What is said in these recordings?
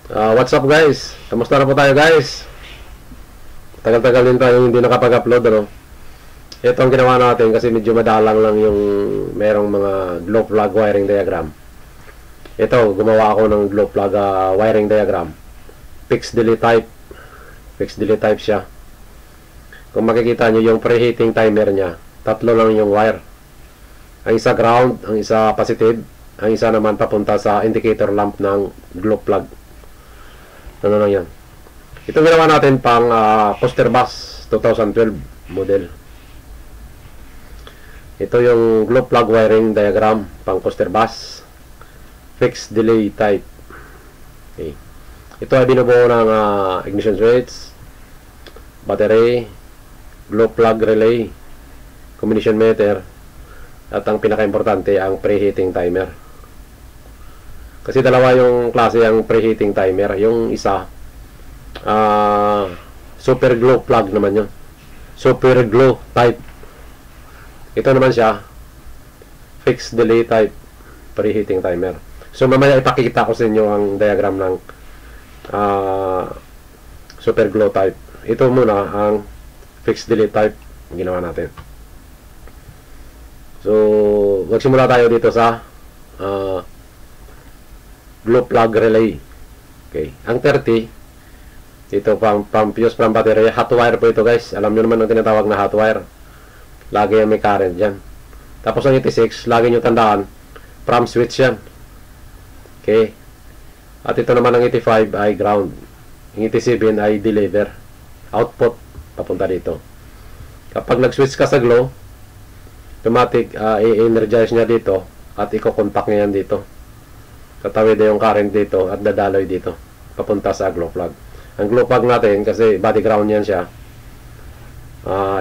What's up guys? Kamusta na po tayo guys? Tagal-tagal din tayo hindi nakapag-upload ano? Ito ang ginawa natin kasi medyo madalang lang yung merong mga glow plug wiring diagram. Ito, gumawa ako ng glow plug wiring diagram. Fixed delay type. Fixed delay type siya. Kung makikita nyo yung preheating timer nya, tatlo lang yung wire. Ang isa ground, ang isa positive, ang isa naman papunta sa indicator lamp ng glow plug. Ano lang yan. Ito ginawa natin pang Coaster Bus 2012 model. Ito yung glow plug wiring diagram pang Coaster Bus fixed delay type. Okay. Ito ay binubuo ng ignition switch, battery, glow plug relay, combination meter, at ang pinaka-importante ang preheating timer. Kasi dalawa yung klase ang preheating timer. Yung isa super glow plug naman yun, super glow type. Ito naman siya fixed delay type preheating timer. So mamaya ipakita ko sa inyo ang diagram ng super glow type. Ito muna ang fixed delay type ginawa natin. So magsimula tayo dito sa glow plug relay. Okay, ang 30 dito pang fuse from battery, hot wire po ito guys. Alam nyo naman ang tinatawag na hot wire, lagi yung may current dyan. Tapos ang 86, lagi nyo tandaan, from switch yan. Okay, at ito naman ang 85 ay ground, ang 87 ay deliver, output papunta dito. Kapag nag switch ka sa glow, automatic i-energize nya dito at i-contact nya yan dito. Tatawid yung current dito at dadaloy dito papunta sa glow plug. Ang glow plug natin kasi body ground yan siya,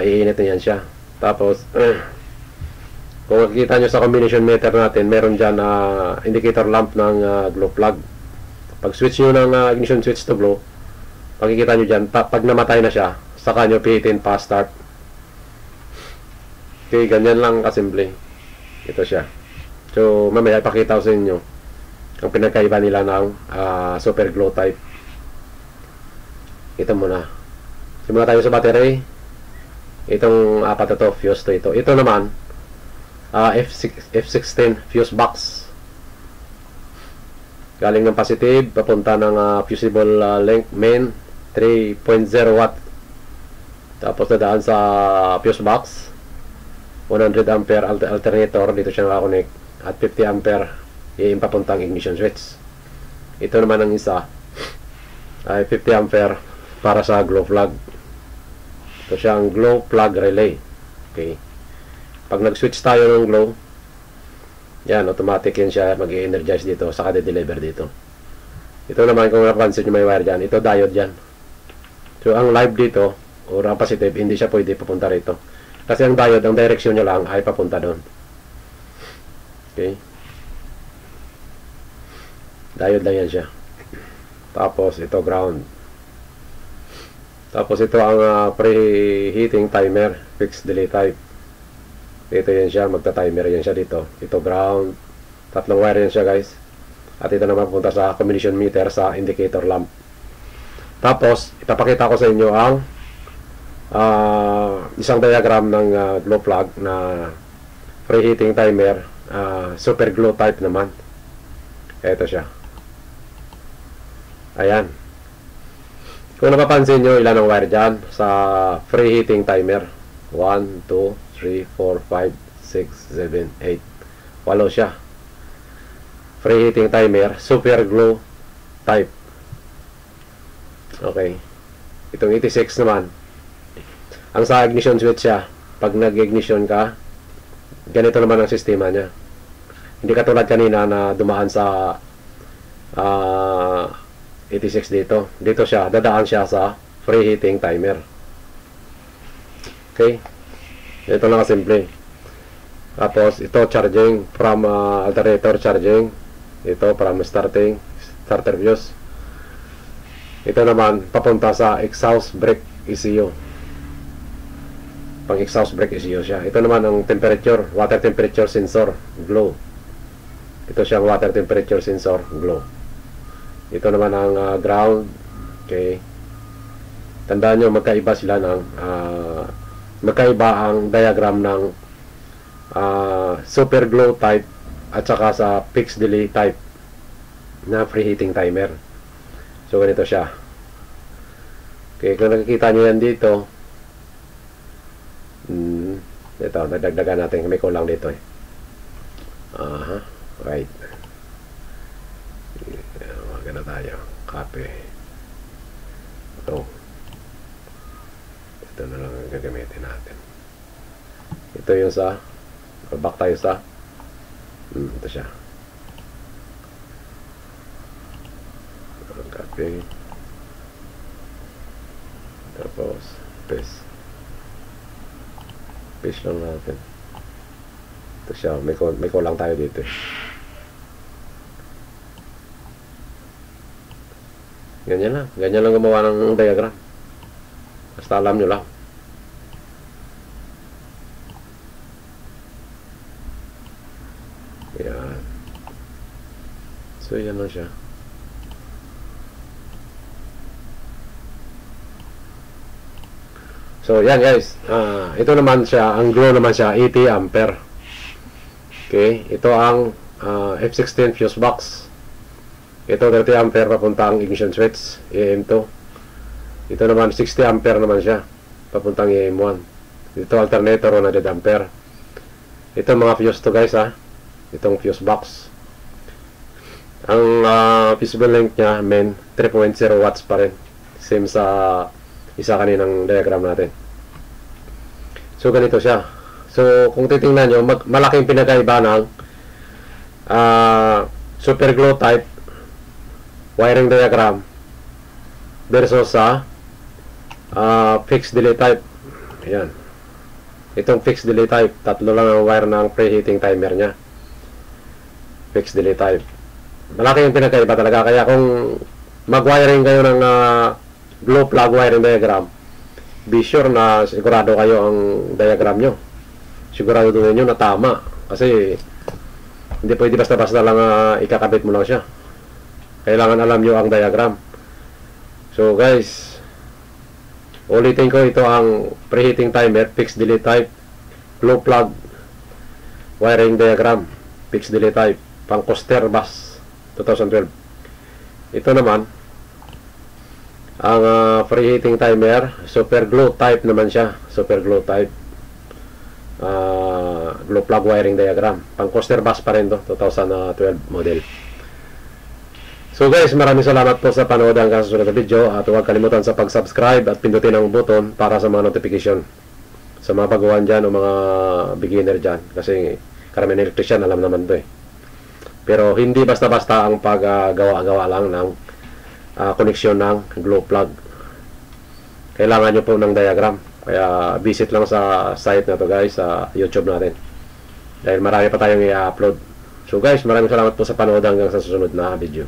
iinit na yan siya. Tapos kung makikita nyo sa combination meter natin, meron dyan indicator lamp ng glow plug. Pag switch nyo ng ignition switch to glow, makikita nyo dyan, pag namatay na siya, saka nyo pihitin pa start. Okay, ganyan lang kasimple. Ito siya. So mamaya ipakita ko sa inyo ang pinagkaiba nila ng super glow type. Ito muna. Simula tayo sa battery. Itong apat ito, fuse to ito. Ito naman, F16 fuse box. Galing ng positive, papunta ng fusible length main, 3.0 watt. Tapos nadaan sa fuse box, 100 ampere alternator, dito siya nakakonect. At 50 ampere yung papuntang ignition switch. Ito naman ang isa ay 50 ampere para sa glow plug. Ito siya ang glow plug relay. Okay, pag nag switch tayo ng glow, yan, automatic yan siya mag-energize dito, saka de-deliver dito. Ito naman, kung napansin nyo may wire dyan, ito diode dyan. So ang live dito or ang positive, hindi siya pwede papunta rito kasi ang diode, ang direksyon nyo lang ay papunta doon. Okay, diode lang yan siya. Tapos ito ground. Tapos ito ang preheating timer, fixed delay type. Ito yan siya, magta-timer yan siya dito. Ito ground, tatlong wire yan siya guys. At ito naman punta sa combination meter sa indicator lamp. Tapos ipapakita ko sa inyo ang isang diagram ng glow plug na preheating timer, super glow type naman. Ito siya. Ayan. Kung napapansin nyo, ilan ang wire dyan sa preheating timer? 1, 2, 3, 4, 5, 6, 7, 8. 8 siya. Preheating timer, super glow type. Okay. Itong 86 naman, ang sa ignition switch siya, pag nag-ignition ka, ganito naman ang sistema niya. Hindi katulad kanina na dumaan sa 86 dito. Dito siya, dadaan siya sa preheating timer. Okay, ito lang kasimple. Tapos ito charging from alternator charging. Ito from starter fuse. Ito naman papunta sa exhaust brake ECU. Pang exhaust brake ECU siya. Ito naman ang temperature, water temperature sensor glow. Ito siyang water temperature sensor glow. Ito naman ang ground. Okay. Tandaan nyo, magkaiba sila ng magkaiba ang diagram ng super glow type at saka sa fixed delay type na preheating timer. So ganito siya. Okay, kung nakikita nyo yan dito, ito, nadagdagan natin, may kulang dito eh. Right. Maganda tayo. Copy. Ito na lang ang gagamitin natin. Ito yung sa back tayo sa ito siya. Copy. Tapos paste. Paste lang natin. Ito siya. May kulang tayo dito eh. Ganyan lang. Ganyan lang gumawa ng diagram. Basta alam nyo lang. Yan. So, yan lang siya. So, yan guys. Ito naman siya. Ang glow naman siya. 80 ampere. Okay. Ito ang F16 fuse box. Ito 30 ampere papuntang ignition switch. AM2. Ito naman 60 ampere naman siya papuntang AM1. Ito alternator 100 ampere. Ito mga fuse to guys ha. Itong fuse box. Ang fusible length niya main 3.0 watts pa rin. Same sa isa kaninang diagram natin. So ganito siya. So kung titingnan nyo, malaking pinagkaiba ng super glow type wiring diagram versus sa fixed delay type. Ayan. Itong fixed delay type, tatlo lang ang wire ng preheating timer nya. Fixed delay type. Malaki yung pinagkaiba talaga. Kaya kung mag-wiring kayo ng glow plug wiring diagram, be sure na sigurado kayo ang diagram nyo. Sigurado doon nyo na tama. Kasi hindi pwede basta-basta lang ikakabit mo lang siya. Kailangan alam nyo ang diagram. So guys, ulitin ko, ito ang preheating timer, fixed delay type, glow plug wiring diagram, fixed delay type, pang Coaster bus 2012. Ito naman ang preheating timer, super glow type naman siya, super glow type, glow plug wiring diagram, pang Coaster bus pa rin to, 2012 model. So guys, maraming salamat po sa panood hanggang sa susunod na video, at huwag kalimutan sa pag-subscribe at pindutin ang button para sa mga notification sa mga baguhan dyan o mga beginner dyan, kasi karamihan electrician alam naman to eh. Pero hindi basta-basta ang paggawa-gawa lang ng koneksyon ng glow plug. Kailangan nyo po ng diagram, kaya visit lang sa site na to guys, sa YouTube natin, dahil marami pa tayong i-upload. So guys, maraming salamat po sa panood hanggang sa susunod na video.